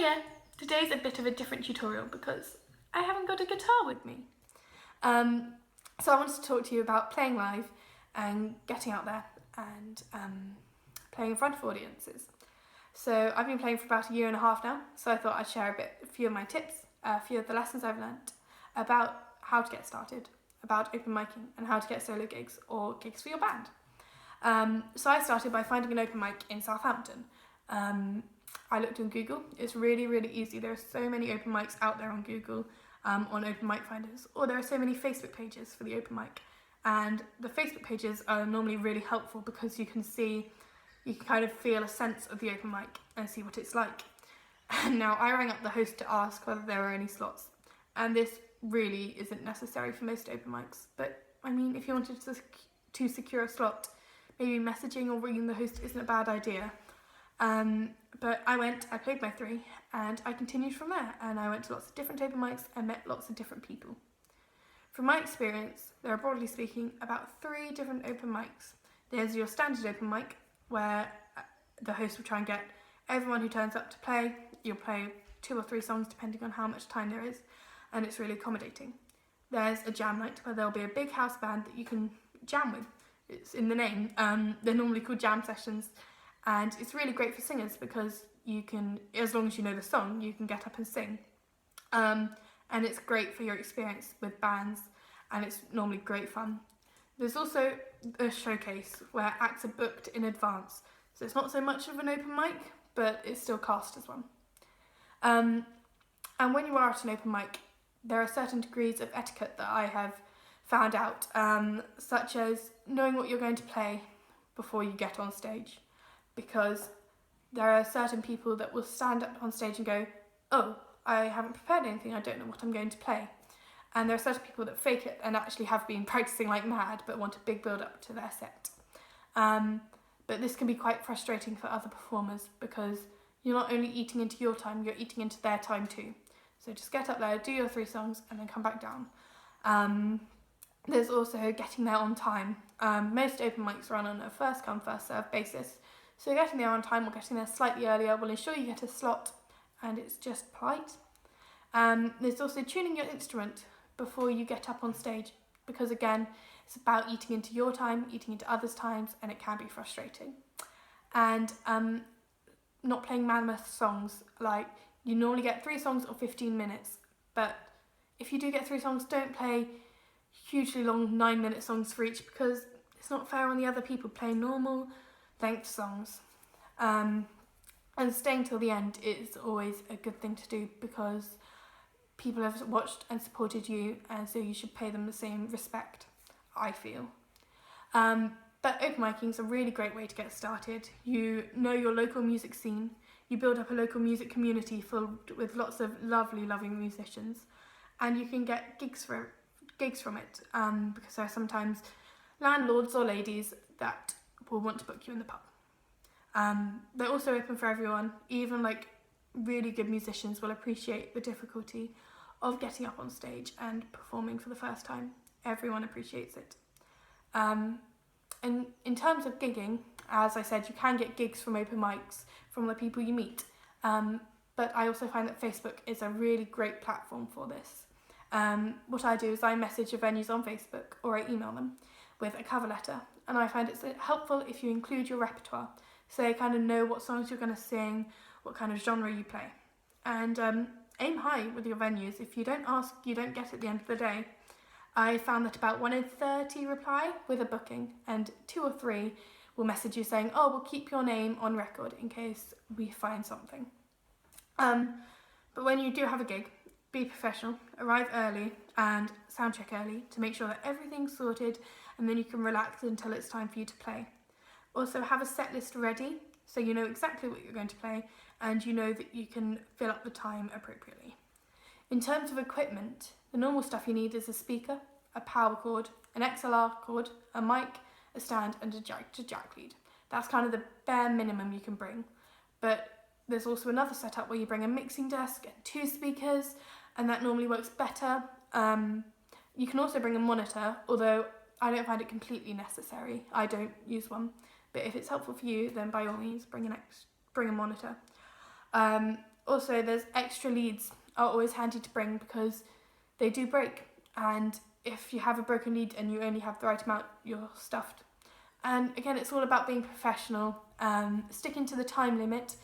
Hiya! Today's a bit of a different tutorial because I haven't got a guitar with me. So I wanted to talk to you about playing live and getting out there and playing in front of audiences. So I've been playing for about 1.5 years now, so I thought I'd share a few of my tips, a few of the lessons I've learnt about how to get started, about open micing and how to get solo gigs or gigs for your band. So I started by finding an open mic in Southampton. I looked on Google. It's really, really easy. There are so many open mics out there on Google, on Open Mic Finders, or there are so many Facebook pages for the open mic. And the Facebook pages are normally really helpful because you can kind of feel a sense of the open mic and see what it's like. And now I rang up the host to ask whether there were any slots, and this really isn't necessary for most open mics. But I mean, if you wanted to secure a slot, maybe messaging or ringing the host isn't a bad idea. But I played my 3 and I continued from there, and I went to lots of different open mics and met lots of different people. From my experience, there are broadly speaking about 3 different open mics. There's your standard open mic where the host will try and get everyone who turns up to play. You'll play 2 or 3 songs depending on how much time there is, and it's really accommodating. There's a jam night where there'll be a big house band that you can jam with. It's in the name. They're normally called jam sessions. And it's really great for singers because you can, as long as you know the song, you can get up and sing. And it's great for your experience with bands, and it's normally great fun. There's also a showcase where acts are booked in advance. So it's not so much of an open mic, but it's still cast as one. And when you are at an open mic, there are certain degrees of etiquette that I have found out, such as knowing what you're going to play before you get on stage. Because there are certain people that will stand up on stage and go, oh, I haven't prepared anything, I don't know what I'm going to play. And there are certain people that fake it and actually have been practicing like mad but want a big build up to their set. But this can be quite frustrating for other performers because you're not only eating into your time, you're eating into their time too. So just get up there, do your 3 songs and then come back down. There's also getting there on time. Most open mics run on a first come first serve basis. So getting there on time or getting there slightly earlier will ensure you get a slot, and it's just polite. There's also tuning your instrument before you get up on stage, because again, it's about eating into your time, eating into others' times, and it can be frustrating. And not playing mammoth songs, like you normally get 3 songs or 15 minutes, but if you do get 3 songs, don't play hugely long 9-minute songs for each, because it's not fair on the other people. Play normal length songs, and staying till the end is always a good thing to do because people have watched and supported you, and so you should pay them the same respect, I feel. But open micing is a really great way to get started. You know your local music scene, you build up a local music community filled with lots of lovely musicians, and you can get gigs from it, because there are sometimes landlords or ladies that will want to book you in the pub. They're also open for everyone. Even like really good musicians will appreciate the difficulty of getting up on stage and performing for the first time. Everyone appreciates it. And in terms of gigging, as I said, you can get gigs from open mics from the people you meet. But I also find that Facebook is a really great platform for this. What I do is I message the venues on Facebook, or I email them with a cover letter, and I find it's helpful if you include your repertoire, so they kind of know what songs you're going to sing, what kind of genre you play. And aim high with your venues. If you don't ask, you don't get at the end of the day. I found that about 1 in 30 reply with a booking, and 2 or 3 will message you saying, oh, we'll keep your name on record in case we find something. But when you do have a gig, be professional, arrive early and sound check early to make sure that everything's sorted, and then you can relax until it's time for you to play. Also have a set list ready so you know exactly what you're going to play and you know that you can fill up the time appropriately. In terms of equipment, the normal stuff you need is a speaker, a power cord, an XLR cord, a mic, a stand and a jack to jack lead. That's kind of the bare minimum you can bring. But there's also another setup where you bring a mixing desk and 2 speakers, and that normally works better. You can also bring a monitor, although I don't find it completely necessary. I don't use one, but if it's helpful for you, then by all means bring a monitor. Also, there's extra leads are always handy to bring because they do break, and if you have a broken lead and you only have the right amount, you're stuffed. And again, it's all about being professional, sticking to the time limit.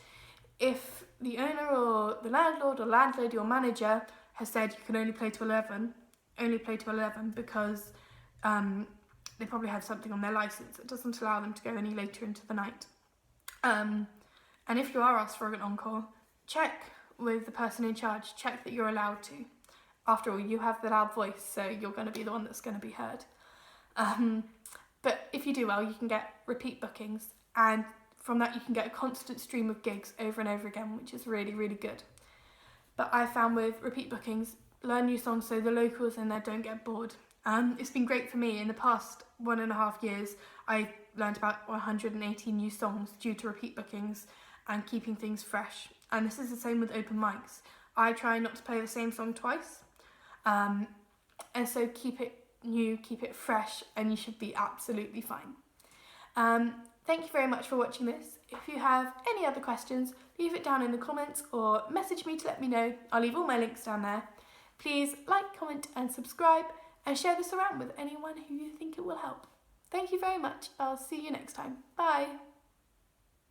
If the owner or the landlord or landlady or manager has said you can only play to 11, only play to 11 because they probably had something on their licence that doesn't allow them to go any later into the night. And if you are asked for an encore, check with the person in charge, check that you're allowed to. After all, you have the loud voice, so you're going to be the one that's going to be heard. But if you do well, you can get repeat bookings, and from that you can get a constant stream of gigs over and over again, which is really, really good. But I found with repeat bookings, learn new songs so the locals in there don't get bored. It's been great for me. In the past 1.5 years, I learned about 180 new songs due to repeat bookings and keeping things fresh. And this is the same with open mics. I try not to play the same song twice. And so keep it new, keep it fresh, and you should be absolutely fine. Thank you very much for watching this. If you have any other questions, leave it down in the comments or message me to let me know. I'll leave all my links down there. Please like, comment and subscribe, and share this around with anyone who you think it will help. Thank you very much. I'll see you next time. Bye.